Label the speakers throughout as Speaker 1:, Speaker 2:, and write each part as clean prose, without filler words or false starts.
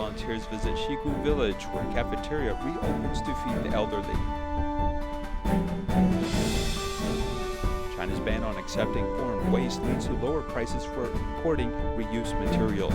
Speaker 1: volunteers visit Xigou Village, where Cafeteria reopens to feed the elderly. China's ban on accepting foreign waste leads to lower prices for importing reused materials.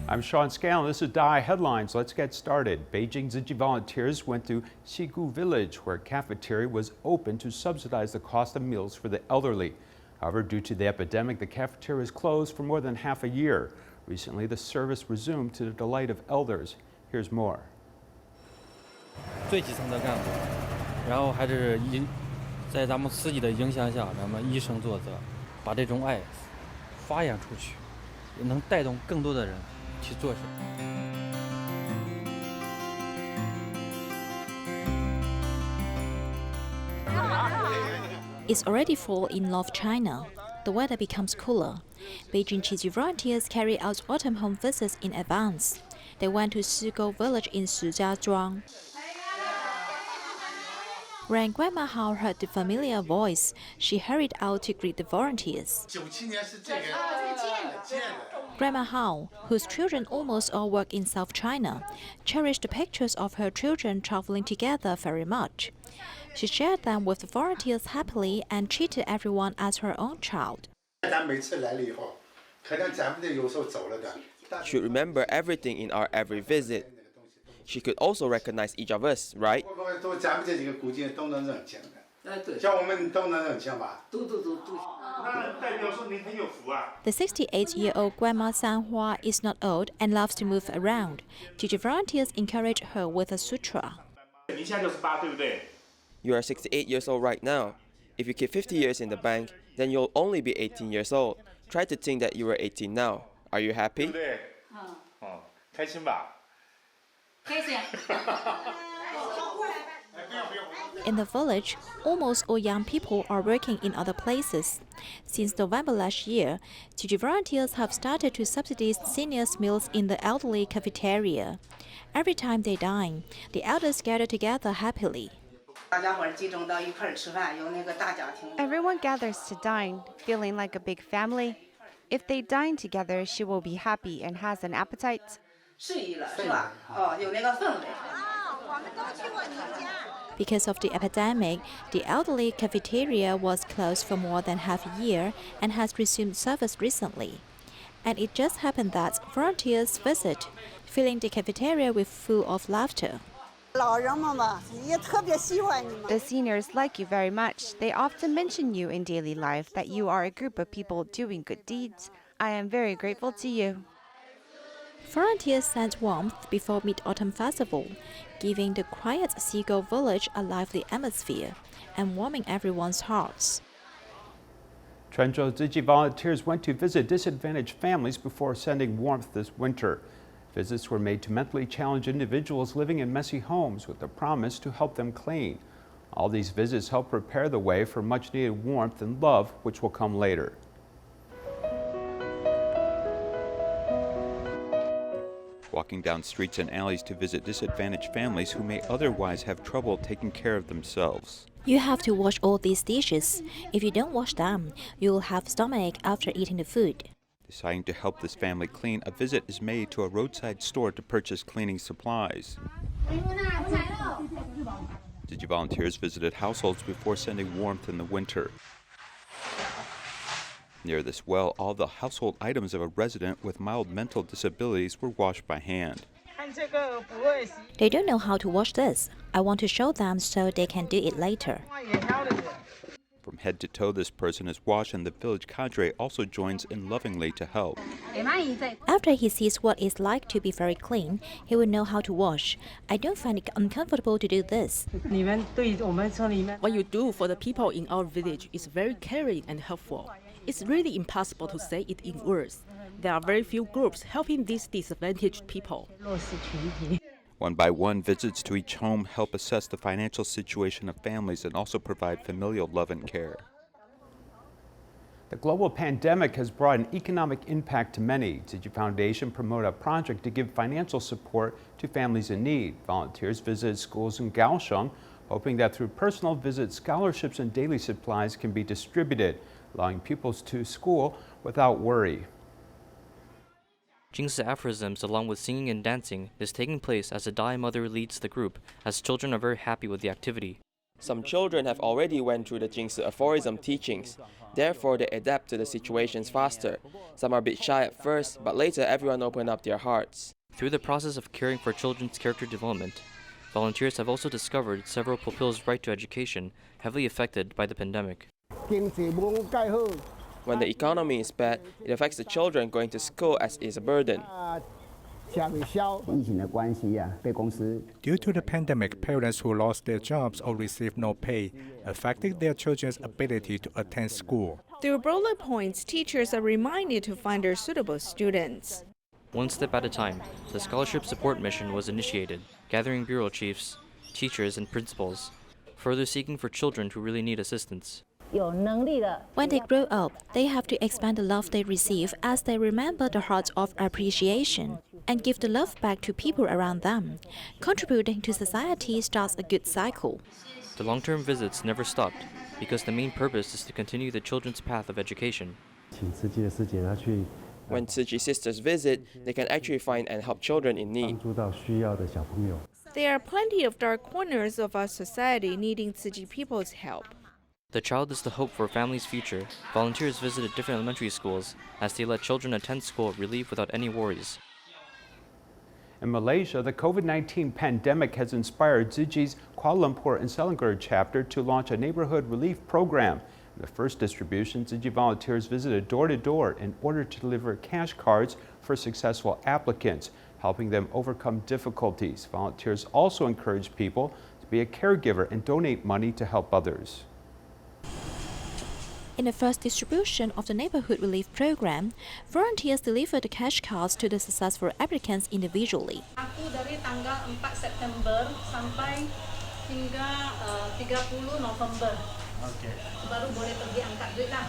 Speaker 1: I'm Sean Scanlan. This is DaAi Headlines. Let's get started. Beijing Tzu Chi volunteers went to Xigou Village, where Cafeteria was open to subsidize the cost of meals for the elderly. However, due to the epidemic, the cafeteria is closed for more than half a year. Recently, the service resumed to the delight of elders. Here's more.
Speaker 2: 最基层的干部，然后还是在咱们自己的影响下，咱们以身作则，把这种爱发扬出去，也能带动更多的人去做事。
Speaker 3: It's already fall in North China. The weather becomes cooler. Beijing Tzu Chi volunteers carry out autumn home visits in advance. They went to Xigou Village in Shijiazhuang. When Grandma Hao heard the familiar voice, she hurried out to greet the volunteers. Grandma Hao, whose children almost all work in South China, cherished the pictures of her children traveling together very much. She shared them with the volunteers happily and treated everyone as her own child.
Speaker 4: She remember everything in our every visit. She could also recognize each of us, right?
Speaker 3: The 68-year-old Grandma Sanhua is not old and loves to move around. Tzu Chi volunteers encourage her with a sutra.
Speaker 4: You are 68 years old right now. If you keep 50 years in the bank, then you'll only be 18 years old. Try to think that you are 18 now. Are you happy?
Speaker 3: In the village, almost all young people are working in other places. Since November last year, Tzu Chi volunteers have started to subsidize seniors' meals in the elderly cafeteria. Every time they dine, the elders gather together happily.
Speaker 5: Everyone gathers to dine, feeling like a big family. If they dine together, she will be happy and has an appetite.
Speaker 3: Because of the epidemic, the elderly cafeteria was closed for more than half a year and has resumed service recently. And it just happened that volunteers visit, filling the cafeteria with full of laughter.
Speaker 5: The seniors like you very much. They often mention you in daily life that you are a group of people doing good deeds. I am very grateful to you.
Speaker 3: Volunteers sent warmth before Mid-Autumn Festival, giving the quiet Xigou Village a lively atmosphere and warming everyone's hearts.
Speaker 1: Quanzhou Tzu Chi volunteers went to visit disadvantaged families before sending warmth this winter. Visits were made to mentally challenged individuals living in messy homes with the promise to help them clean. All these visits help prepare the way for much-needed warmth and love, which will come later. Walking down streets and alleys to visit disadvantaged families who may otherwise have trouble taking care of themselves.
Speaker 3: You have to wash all these dishes. If you don't wash them, you will have stomachache after eating the food.
Speaker 1: Deciding to help this family clean, a visit is made to a roadside store to purchase cleaning supplies. Tzu Chi volunteers visited households before sending warmth in the winter. Near this well, all the household items of a resident with mild mental disabilities were washed by hand.
Speaker 3: They don't know how to wash this. I want to show them so they can do it later.
Speaker 1: From head to toe, this person is washed, and the village cadre also joins in lovingly to help.
Speaker 3: After he sees what it's like to be very clean, he will know how to wash. I don't find it uncomfortable to do this.
Speaker 6: What you do for the people in our village is very caring and helpful. It's really impossible to say it in words. There are very few groups helping these disadvantaged people.
Speaker 1: One by one, visits to each home help assess the financial situation of families and also provide familial love and care. The global pandemic has brought an economic impact to many. Tzu Chi Foundation promoted a project to give financial support to families in need. Volunteers visited schools in Kaohsiung, hoping that through personal visits, scholarships and daily supplies can be distributed, allowing pupils to school without worry.
Speaker 2: Jingsi aphorisms along with singing and dancing is taking place as a DaAi mother leads the group, as children are very happy with the activity.
Speaker 4: Some children have already went through the Jingsi aphorism teachings. Therefore, they adapt to the situations faster. Some are a bit shy at first, but later everyone opened up their hearts.
Speaker 2: Through the process of caring for children's character development, volunteers have also discovered several pupils' right to education heavily affected by the pandemic.
Speaker 4: When the economy is bad, it affects the children going to school as is a burden.
Speaker 7: Due to the pandemic, parents who lost their jobs or received no pay affected their children's ability to attend school.
Speaker 8: Through bullet points, teachers are reminded to find their suitable students.
Speaker 2: One step at a time, the scholarship support mission was initiated, gathering bureau chiefs, teachers, and principals, further seeking for children who really need assistance.
Speaker 3: When they grow up, they have to expand the love they receive as they remember the heart of appreciation and give the love back to people around them. Contributing to society starts a good cycle.
Speaker 2: The long-term visits never stopped because the main purpose is to continue the children's path of education.
Speaker 4: When Tzu Chi sisters visit, they can actually find and help children in need.
Speaker 8: There are plenty of dark corners of our society needing Tzu Chi people's help.
Speaker 2: The child is the hope for a family's future. Volunteers visited different elementary schools as they let children attend school relieved without any worries.
Speaker 1: In Malaysia, the COVID-19 pandemic has inspired Tzu Chi's Kuala Lumpur and Selangor chapter to launch a neighborhood relief program. In the first distribution, Tzu Chi volunteers visited door to door in order to deliver cash cards for successful applicants, helping them overcome difficulties. Volunteers also encourage people to be a caregiver and donate money to help others.
Speaker 3: In the first distribution of the neighborhood relief program, volunteers delivered the cash cards to the successful applicants individually.
Speaker 9: Aku dari tanggal 4 September sampai hingga 30 November. Baru boleh pergi angkat duit lah.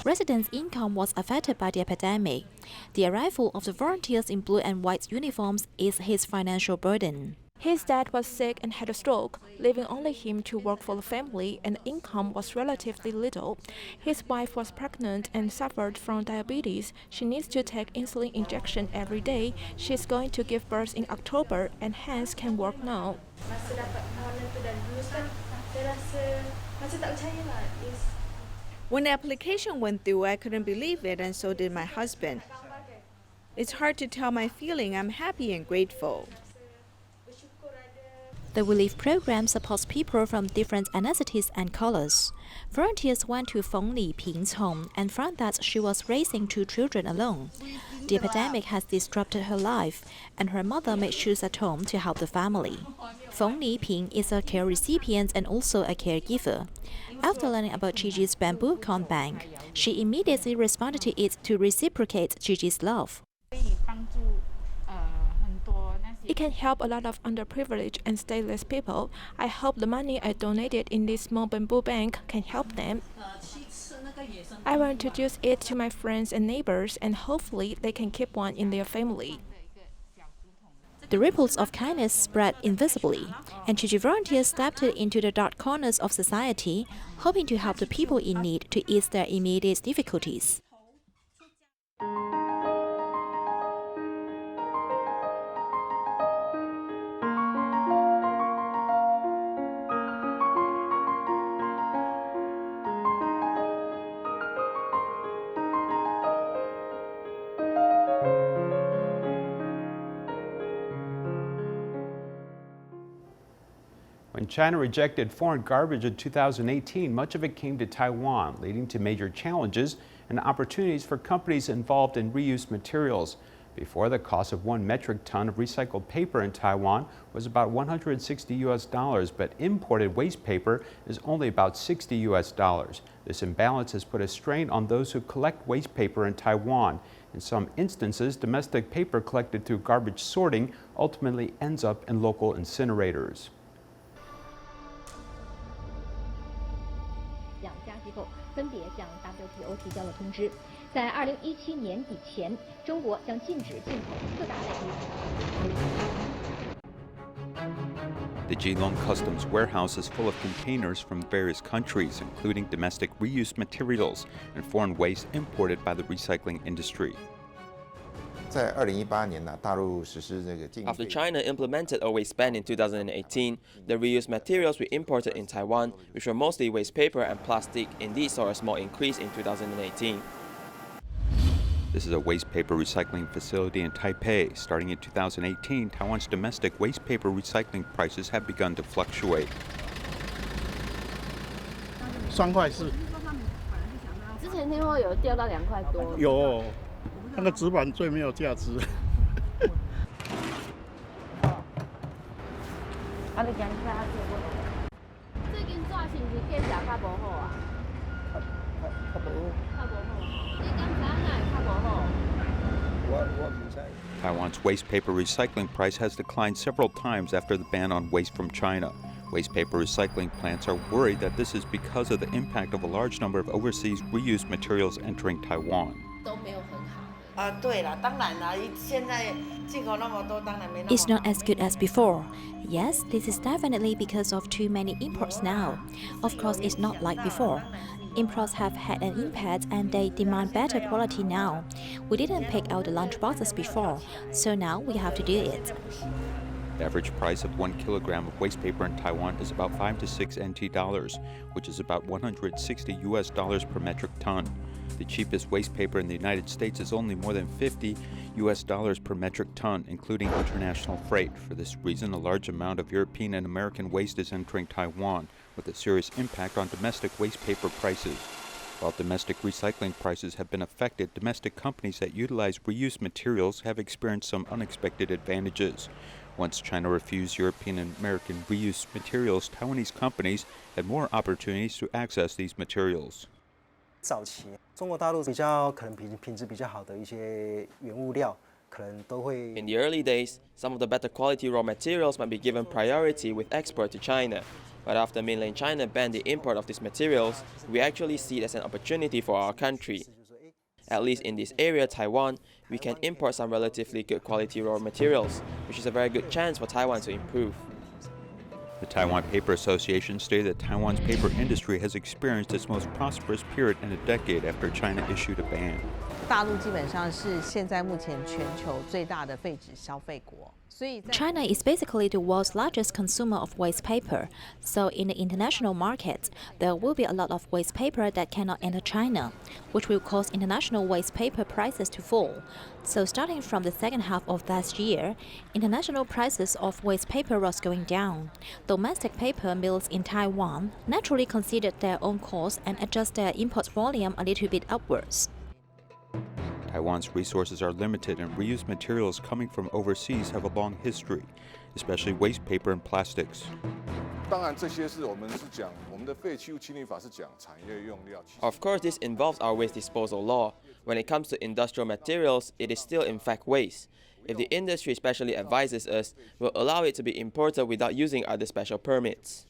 Speaker 3: Residents' income was affected by the epidemic. The arrival of the volunteers in blue and white uniforms is his financial burden.
Speaker 10: His dad was sick and had a stroke, leaving only him to work for the family, and income was relatively little. His wife was pregnant and suffered from diabetes. She needs to take insulin injection every day. She's going to give birth in October and hence can work now.
Speaker 8: When the application went through, I couldn't believe it, and so did my husband. It's hard to tell my feeling. I'm happy and grateful.
Speaker 3: The relief program supports people from different ethnicities and colors. Volunteers went to Feng Liping's home and found that she was raising 2 children alone. The epidemic has disrupted her life, and her mother made shoes at home to help the family. Feng Liping is a care recipient and also a caregiver. After learning about Gigi's bamboo corn bank, she immediately responded to it to reciprocate Gigi's love.
Speaker 10: It can help a lot of underprivileged and stateless people. I hope the money I donated in this small bamboo bank can help them. I will introduce it to my friends and neighbors, and hopefully they can keep one in their family.
Speaker 3: The ripples of kindness spread invisibly, and Tzu Chi volunteers stepped into the dark corners of society, hoping to help the people in need to ease their immediate difficulties.
Speaker 1: When China rejected foreign garbage in 2018, much of it came to Taiwan, leading to major challenges and opportunities for companies involved in reused materials. Before, the cost of 1 metric ton of recycled paper in Taiwan was about $160, but imported waste paper is only about $60. This imbalance has put a strain on those who collect waste paper in Taiwan. In some instances, domestic paper collected through garbage sorting ultimately ends up in local incinerators.
Speaker 11: 分别向 WTO 提交了通知，在2017年底前，中国将禁止进口4大类衣服。
Speaker 1: The Geelong Customs warehouse is full of containers from various countries, including domestic reused materials and foreign waste imported by the recycling industry.
Speaker 4: After China implemented a waste ban in 2018, the reused materials we imported in Taiwan, which were mostly waste paper and plastic, indeed saw a small increase in 2018.
Speaker 1: This is a waste paper recycling facility in Taipei. Starting in 2018, Taiwan's domestic waste paper recycling prices have begun to fluctuate.
Speaker 12: 3块4。
Speaker 13: 之前听说有掉到2块多。
Speaker 12: 有，那个纸板最没有价值。
Speaker 13: 啊，你讲一下最近纸是不是价钱较无好啊？较无好。你感觉哪会较无好？Taiwan's
Speaker 1: waste paper recycling price has declined several times after the ban on waste from China. Waste paper recycling plants are worried that this is because of the impact of a large number of overseas reused materials entering Taiwan.
Speaker 3: It's not as good as before. Yes, this is definitely because of too many imports now. Of course, it's not like before. Imports have had an impact and they demand better quality now. We didn't pick out the lunch boxes before, so now we have to do it.
Speaker 1: The average price of 1 kilogram of waste paper in Taiwan is about 5 to 6 NT dollars, which is about $160 per metric ton. The cheapest waste paper in the United States is only more than $50 per metric ton, including international freight. For this reason, a large amount of European and American waste is entering Taiwan, with a serious impact on domestic waste paper prices. While domestic recycling prices have been affected, domestic companies that utilize reused materials have experienced some unexpected advantages. Once China refused European and American reused materials, Taiwanese companies had more opportunities to access these materials.
Speaker 14: 早期中国大陆比较可能品质比较好的一些原物料，可能都会。
Speaker 4: In the early days, some of the better quality raw materials might be given priority with export to China. But after mainland China banned the import of these materials, we actually see it as an opportunity for our country. At least in this area, Taiwan, we can import some relatively good quality raw materials, which is a very good chance for Taiwan to improve.
Speaker 1: The Taiwan Paper Association stated that Taiwan's paper industry has experienced its most prosperous period in a decade after China issued a ban.
Speaker 15: 大陆基本上是现在目前全球最大的废纸消费国。
Speaker 3: China is basically the world's largest consumer of waste paper, so in the international market, there will be a lot of waste paper that cannot enter China, which will cause international waste paper prices to fall. So starting from the second half of last year, international prices of waste paper was going down. Domestic paper mills in Taiwan naturally considered their own costs and adjust their import volume a little bit upwards.
Speaker 1: Taiwan's resources are limited and reused materials coming from overseas have a long history, especially waste paper and plastics.
Speaker 4: Of course, this involves our waste disposal law. When it comes to industrial materials, it is still in fact waste. If the industry especially advises us, we'll allow it to be imported without using other special permits.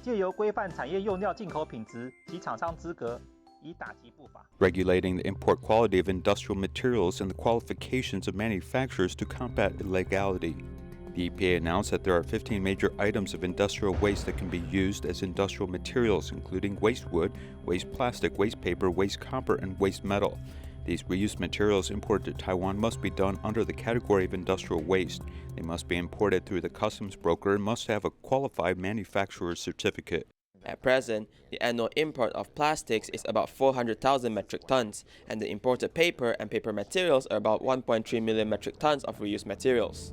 Speaker 16: 借由规范产业用料进口品质及厂商资格。
Speaker 1: Regulating the import quality of industrial materials and the qualifications of manufacturers to combat illegality. The EPA announced that there are 15 major items of industrial waste that can be used as industrial materials, including waste wood, waste plastic, waste paper, waste copper, and waste metal. These reused materials imported to Taiwan must be done under the category of industrial waste. They must be imported through the customs broker and must have a qualified manufacturer's certificate.
Speaker 4: At present, the annual import of plastics is about 400,000 metric tons, and the imported paper and paper materials are about 1.3 million metric tons of reused materials.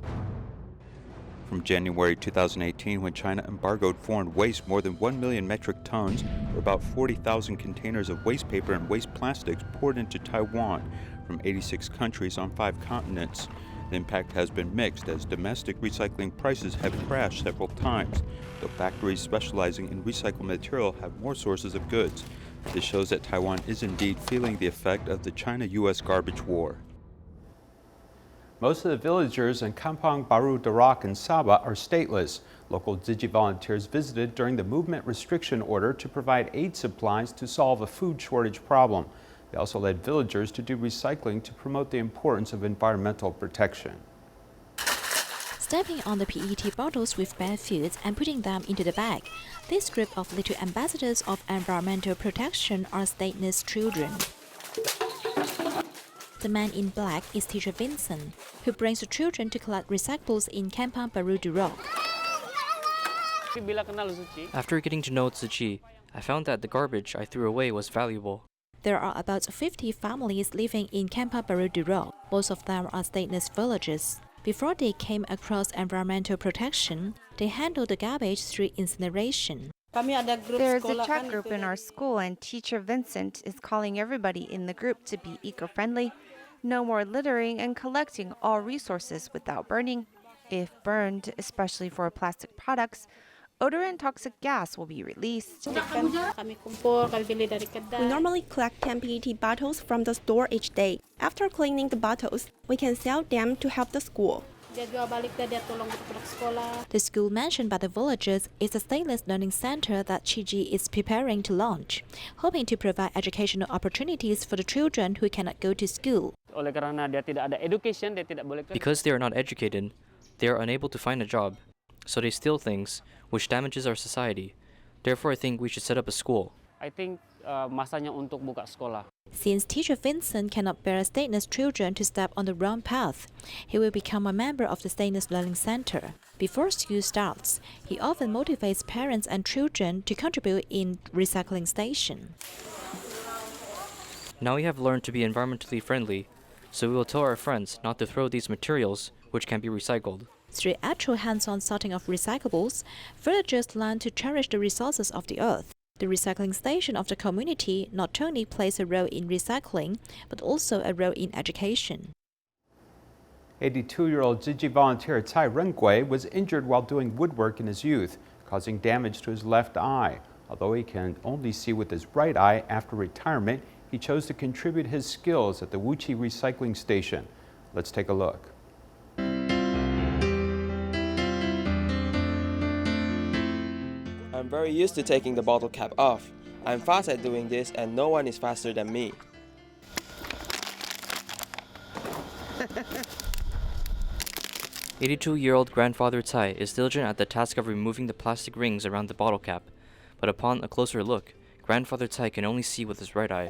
Speaker 1: From January 2018, when China embargoed foreign waste, more than 1 million metric tons, or about 40,000 containers of waste paper and waste plastics poured into Taiwan from 86 countries on 5 continents. The impact has been mixed as domestic recycling prices have crashed several times, though factories specializing in recycled material have more sources of goods. This shows that Taiwan is indeed feeling the effect of the China-US garbage war. Most of the villagers in Kampong Baru Darak and Sabah are stateless. Local Tzu Chi volunteers visited during the movement restriction order to provide aid supplies to solve a food shortage problem. They also led villagers to do recycling to promote the importance of environmental protection.
Speaker 3: Stepping on the PET bottles with bare feet and putting them into the bag, this group of little ambassadors of environmental protection are stateless children. The man in black is teacher Vincent, who brings the children to collect recyclables in Kampong Baru Duro.
Speaker 17: After getting to know Tzu Chi, I found that the garbage I threw away was valuable.
Speaker 3: There are about 50 families living in Kampong Baru Duro. Most of them are stateless villages. Before they came across environmental protection, they handled the garbage through incineration.
Speaker 5: There's a chat group in our school, and teacher Vincent is calling everybody in the group to be eco-friendly, no more littering, and collecting all resources without burning. If burned, especially for plastic products, odor and toxic gas will be released.
Speaker 18: We normally collect 10 PET bottles from the store each day. After cleaning the bottles, we can sell them to help the school.
Speaker 3: The school mentioned by the villagers is a stateless learning center that Chiji is preparing to launch, hoping to provide educational opportunities for the children who cannot go to school.
Speaker 17: Because they are not educated, they are unable to find a job, so they steal things, which damages our society. Therefore, I think we should set up a school.
Speaker 19: I think masanya untuk buka sekolah.
Speaker 3: Since teacher Vincent cannot bear stateless children to step on the wrong path, he will become a member of the stateless learning center. Before school starts, he often motivates parents and children to contribute in recycling station.
Speaker 17: Now we have learned to be environmentally friendly, so we will tell our friends not to throw these materials, which can be recycled.
Speaker 3: Through actual hands-on sorting of recyclables, villagers learn to cherish the resources of the earth. The recycling station of the community not only plays a role in recycling, but also a role in education.
Speaker 1: 82-year-old Xigou volunteer Cai Rengui was injured while doing woodwork in his youth, causing damage to his left eye. Although he can only see with his right eye after retirement, he chose to contribute his skills at the Wuqi recycling station. Let's take a look.
Speaker 4: I'm very used to taking the bottle cap off. I'm fast at doing this and no one is faster than me.
Speaker 17: "82-year-old grandfather Cai is diligent at the task of removing the plastic rings around the bottle cap, but upon a closer look, grandfather Cai can only see with his right eye.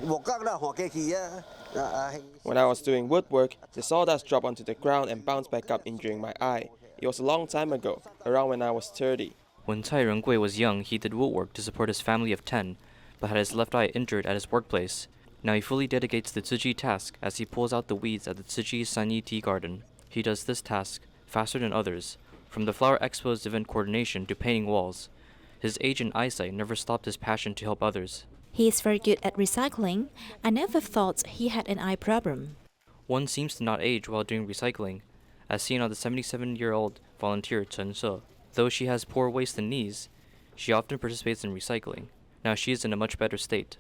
Speaker 4: When I was doing woodwork, the sawdust dropped onto the ground and bounced back up, injuring my eye. It was a long time ago, around when I was 30.
Speaker 17: When Cai Rengui was young, he did woodwork to support his family of 10, but had his left eye injured at his workplace. Now he fully dedicates the Tzu Chi task as he pulls out the weeds at the Tzu Chi Sanyi Tea Garden. He does this task faster than others, from the flower expo's event coordination to painting walls. His age and eyesight never stopped his passion to help others.
Speaker 3: He is very good at recycling. I never thought he had an eye problem.
Speaker 17: One seems to not age while doing recycling, as seen on the 77-year-old volunteer Chen Se. Though she has poor waist and knees, she often participates in recycling. Now she is in a much better state.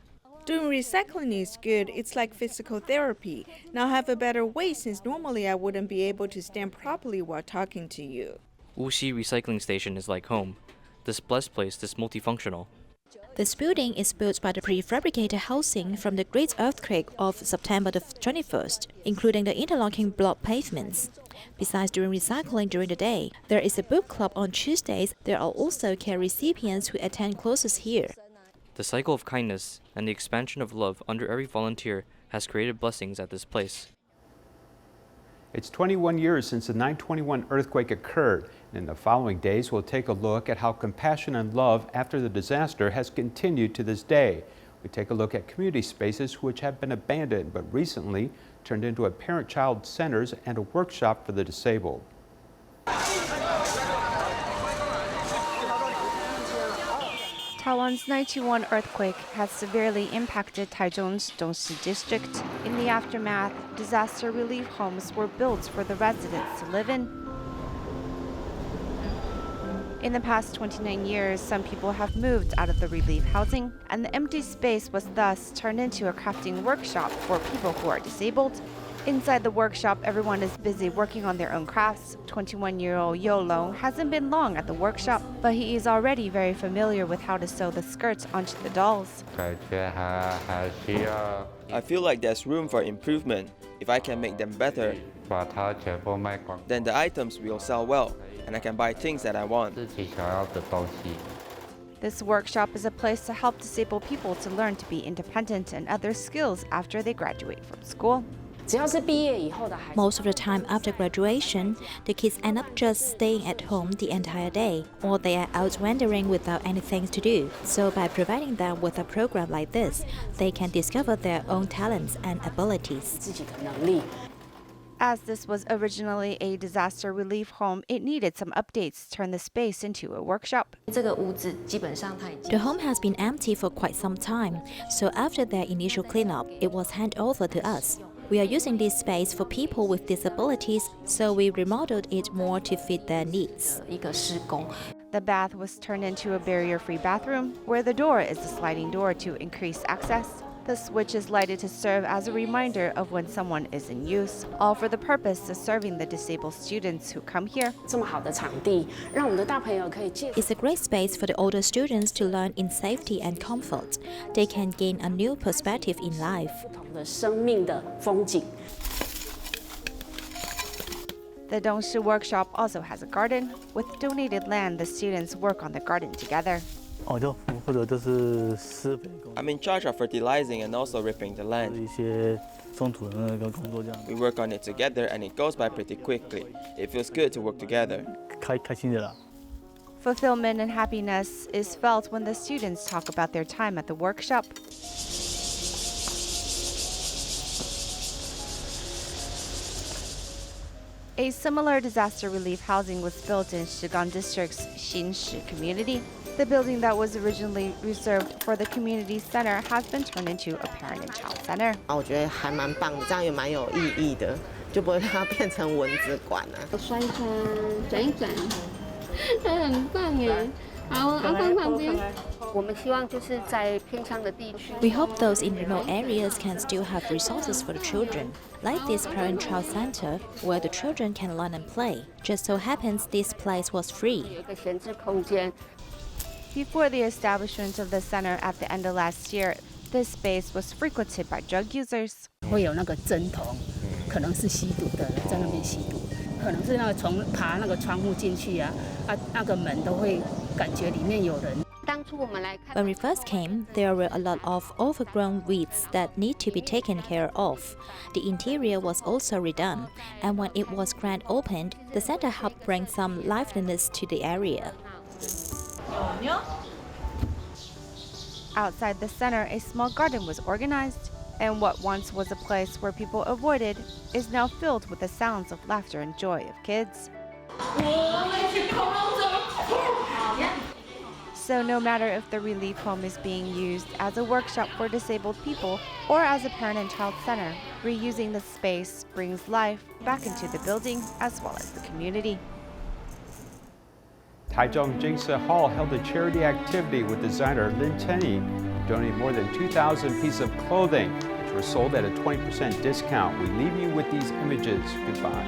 Speaker 8: Doing recycling is good. It's like physical therapy. Now I have a better waist since normally I wouldn't be able to stand properly while talking to you.
Speaker 17: Wuxi Recycling Station is like home. This blessed place is multifunctional.
Speaker 3: This building is built by the prefabricated housing from the Great Earthquake of September the 21st, including the interlocking block pavements. Besides doing recycling during the day, there is a book club on Tuesdays. There are also care recipients who attend classes here.
Speaker 17: The cycle of kindness and the expansion of love under every volunteer has created blessings at this place.
Speaker 1: It's 21 years since the 9/21 earthquake occurred. In the following days, we'll take a look at how compassion and love after the disaster has continued to this day. We take a look at community spaces which have been abandoned but recently turned into a parent-child centers and a workshop for the disabled.
Speaker 5: Taiwan's 9/21 earthquake has severely impacted Taichung's Dongxi district. In the aftermath, disaster relief homes were built for the residents to live in. In the past 29 years, some people have moved out of the relief housing, and the empty space was thus turned into a crafting workshop for people who are disabled. Inside the workshop, everyone is busy working on their own crafts. 21-year-old Yo Long hasn't been long at the workshop, but he is already very familiar with how to sew the skirts onto the dolls.
Speaker 4: I feel like there's room for improvement. If I can make them better, then the items will sell well, and I can buy things that I want.
Speaker 5: This workshop is a place to help disabled people to learn to be independent and other skills after they graduate from school.
Speaker 3: Most of the time after graduation, the kids end up just staying at home the entire day, or they are out wandering without anything to do. So by providing them with a program like this, they can discover their own talents and abilities.
Speaker 5: As this was originally a disaster relief home, it needed some updates to turn the space into a workshop.
Speaker 3: The home has been empty for quite some time, so after their initial cleanup, it was handed over to us. We are using this space for people with disabilities, so we remodeled it more to fit their needs.
Speaker 5: The bath was turned into a barrier-free bathroom, where the door is a sliding door to increase access. The switch is lighted to serve as a reminder of when someone is in use, all for the purpose of serving the disabled students who come here.
Speaker 3: It's a great space for the older students to learn in safety and comfort. They can gain a new perspective in life.
Speaker 5: The Dongshi workshop also has a garden. With donated land, the students work on the garden together.
Speaker 4: I'm in charge of fertilizing and also ripping the land. We work on it together and it goes by pretty quickly. It feels good to work together.
Speaker 5: Fulfillment and happiness is felt when the students talk about their time at the workshop. A similar disaster relief housing was built in Shigang District's Xinshi community. The building that was originally reserved for the community center has been turned into a parent and child center.
Speaker 3: We hope those in remote areas can still have resources for the children, like this parent-child center where the children can learn and play. Just so happens this place was free.
Speaker 5: Before the establishment of the center at the end of last year, this space was frequented by drug users.
Speaker 3: When we first came, there were a lot of overgrown weeds that need to be taken care of. The interior was also redone, and when it was grand opened, the center helped bring some liveliness to the area.
Speaker 5: Outside the center, a small garden was organized, and what once was a place where people avoided is now filled with the sounds of laughter and joy of kids. So no matter if the relief home is being used as a workshop for disabled people or as a parent and child center, reusing the space brings life back into the building as well as the community.
Speaker 1: Taichung Jingse Hall held a charity activity with designer Lin Tenyi, who donated more than 2,000 pieces of clothing, which were sold at a 20% discount. We leave you with these images. Goodbye.